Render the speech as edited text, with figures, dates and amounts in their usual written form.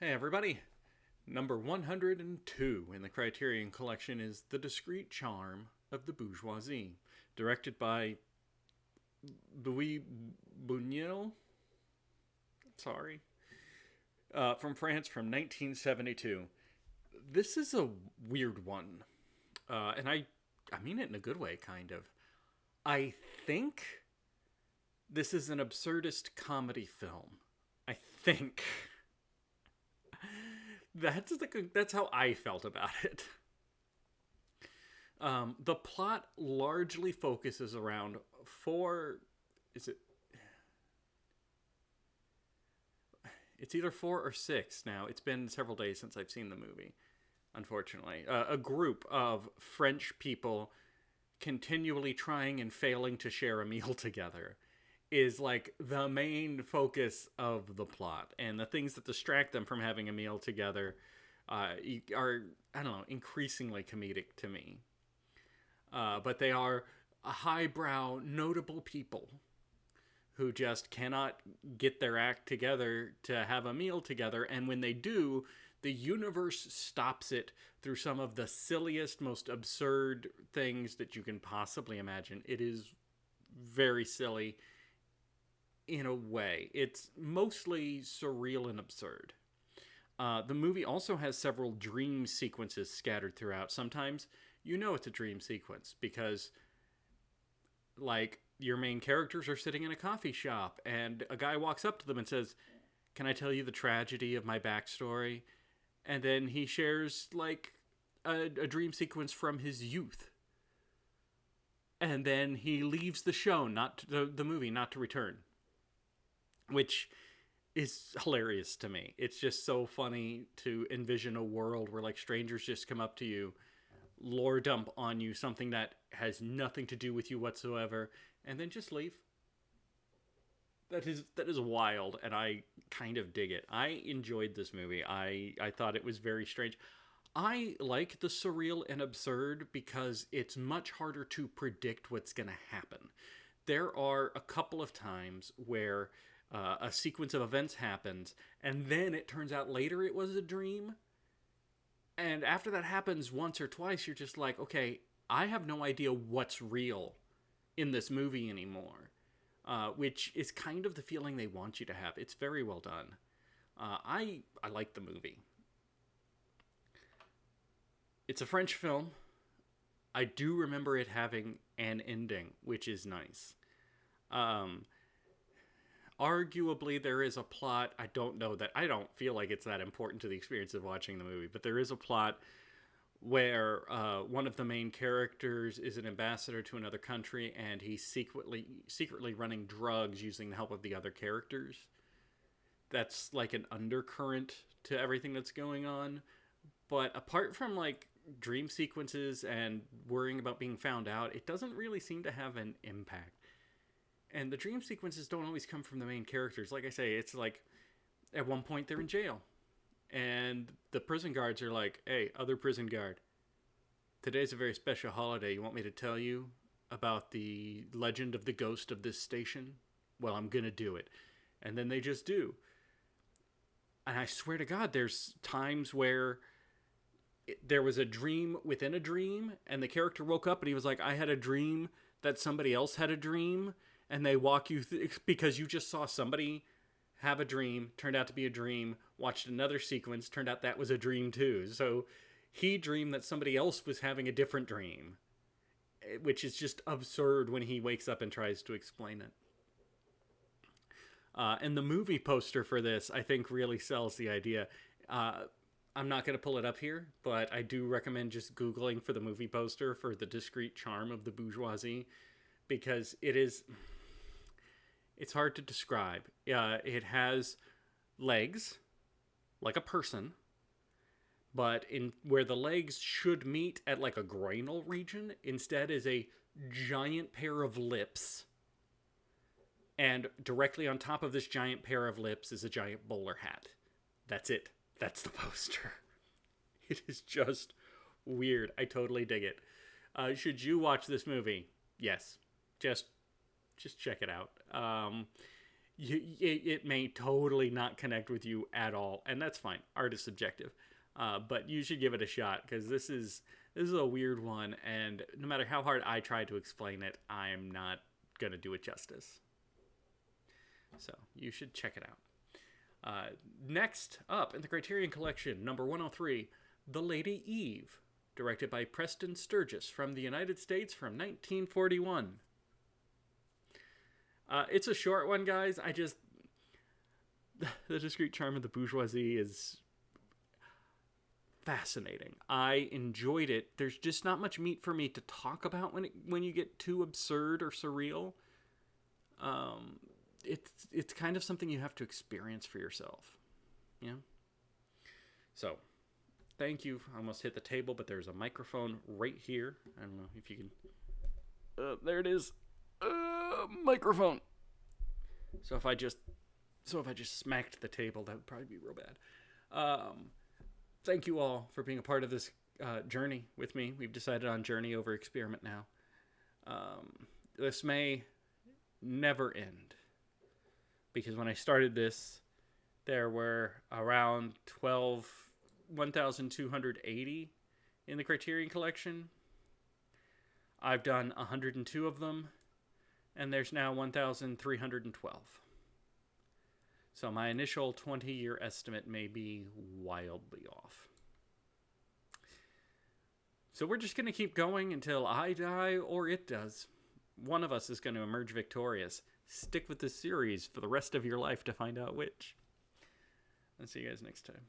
Hey everybody! Number 102 in the Criterion collection is The Discreet Charm of the Bourgeoisie, directed by Louis Buñuel. Sorry. From France from 1972. This is a weird one. And I mean it in a good way, kind of. I think this is an absurdist comedy film. I think. That's how I felt about it. The plot largely focuses around four. Is it? It's either four or six now. It's been several days since I've seen the movie. Unfortunately, a group of French people continually trying and failing to share a meal together is like the main focus of the plot, and the things that distract them from having a meal together are, I don't know, increasingly comedic to me. But they are a highbrow, notable people who just cannot get their act together to have a meal together, and when they do, the universe stops it through some of the silliest, most absurd things that you can possibly imagine. It is very silly in a way. It's mostly surreal and absurd. The movie also has several dream sequences scattered throughout. Sometimes you know it's a dream sequence because, like, your main characters are sitting in a coffee shop and a guy walks up to them and says, "Can I tell you the tragedy of my backstory?" And then he shares, like, a dream sequence from his youth. And then he leaves the show, not to, the movie, not to return, which is hilarious to me. It's just so funny to envision a world where, like, strangers just come up to you, lore dump on you something that has nothing to do with you whatsoever, and then just leave. That is wild, and I kind of dig it. I enjoyed this movie. I thought it was very strange. I like the surreal and absurd because it's much harder to predict what's going to happen. There are a couple of times where a sequence of events happens, and then it turns out later it was a dream. And after that happens once or twice, you're just like, okay, I have no idea what's real in this movie anymore. Which is kind of the feeling they want you to have. It's very well done. I like the movie. It's a French film. I do remember it having an ending, which is nice. Um, Arguably, there is a plot. I don't know that. I don't feel like it's that important to the experience of watching the movie, but there is a plot where one of the main characters is an ambassador to another country, and he's secretly running drugs using the help of the other characters. That's like an undercurrent to everything that's going on. But apart from, like, dream sequences and worrying about being found out, it doesn't really seem to have an impact. And the dream sequences don't always come from the main characters. Like I say, it's like at one point they're in jail, and the prison guards are like, "Hey, other prison guard, today's a very special holiday. You want me to tell you about the legend of the ghost of this station? Well, I'm gonna do it." And then they just do. And I swear to God, there's times where there was a dream within a dream, and the character woke up and he was like, "I had a dream that somebody else had a dream," and they walk you because you just saw somebody have a dream, turned out to be a dream, watched another sequence, turned out that was a dream too. So he dreamed that somebody else was having a different dream, which is just absurd when he wakes up and tries to explain it. And the movie poster for this, I think, really sells the idea. I'm not going to pull it up here, but I do recommend just Googling for the movie poster for The Discreet Charm of the Bourgeoisie, because it's hard to describe. It has legs, like a person, but in where the legs should meet at like a groinal region, instead is a giant pair of lips. And directly on top of this giant pair of lips is a giant bowler hat. That's it. That's the poster. It is just weird. I totally dig it. Should you watch this movie? Yes. Just check it out. it may totally not connect with you at all, and that's fine. Art is subjective, but you should give it a shot because this is a weird one, and no matter how hard I try to explain it, I'm not gonna do it justice. So you should check it out. Next up in the Criterion Collection, number 103, The Lady Eve, directed by Preston Sturges from the United States from 1941. It's a short one, guys. The discreet charm of the bourgeoisie is fascinating. I enjoyed it. There's just not much meat for me to talk about when you get too absurd or surreal. It's kind of something you have to experience for yourself. Yeah. So, thank you. I almost hit the table, but there's a microphone right here. I don't know if you can. There it is. Microphone. So if I just smacked the table, that would probably be real bad. Thank you all for being a part of this journey with me. We've decided on journey over experiment now. This may never end, because when I started this, there were around 1,280 in the Criterion Collection. I've done 102 of them, and there's now 1,312. So my initial 20-year estimate may be wildly off. So we're just going to keep going until I die or it does. One of us is going to emerge victorious. Stick with this series for the rest of your life to find out which. I'll see you guys next time.